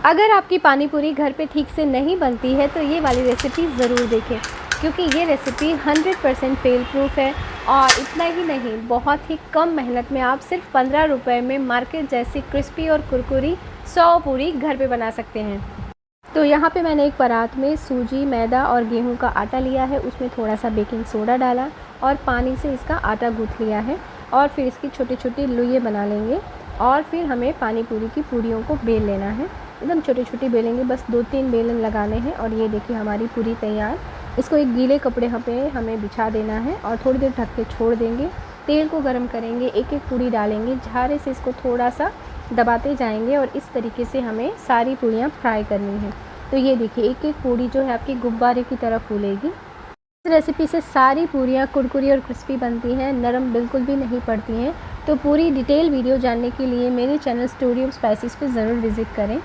अगर आपकी पानी पूरी घर पे ठीक से नहीं बनती है तो ये वाली रेसिपी ज़रूर देखें, क्योंकि ये रेसिपी 100% फेल प्रूफ है। और इतना ही नहीं, बहुत ही कम मेहनत में आप सिर्फ 15 रुपये में मार्केट जैसी क्रिस्पी और कुरकुरी 100 पूरी घर पे बना सकते हैं। तो यहाँ पे मैंने एक परात में सूजी, मैदा और गेहूं का आटा लिया है, उसमें थोड़ा सा बेकिंग सोडा डाला और पानी से इसका आटा गूँथ लिया है। और फिर इसकी छोटी छोटी लोइयाँ बना लेंगे और फिर हमें पानी पूरी की पूरियों को बेल लेना है। एकदम छोटी छोटी बेलेंगे, बस 2-3 बेलन लगाने हैं। और ये देखिए हमारी पूरी तैयार। इसको एक गीले कपड़े पे हमें बिछा देना है और थोड़ी देर ढक के छोड़ देंगे। तेल को गर्म करेंगे, एक एक पूरी डालेंगे, झारे से इसको थोड़ा सा दबाते जाएंगे और इस तरीके से हमें सारी पूरियाँ फ्राई करनी है। तो ये देखिए एक एक पूरी जो है आपकी गुब्बारे की तरह फूलेगी। इस रेसिपी से सारी पूरियाँ कुरकुरी और क्रिस्पी बनती हैं, नरम बिल्कुल भी नहीं पड़ती हैं। तो पूरी डिटेल वीडियो जानने के लिए मेरे चैनल स्टोरी ऑफ स्पाइसेस पे ज़रूर विज़िट करें।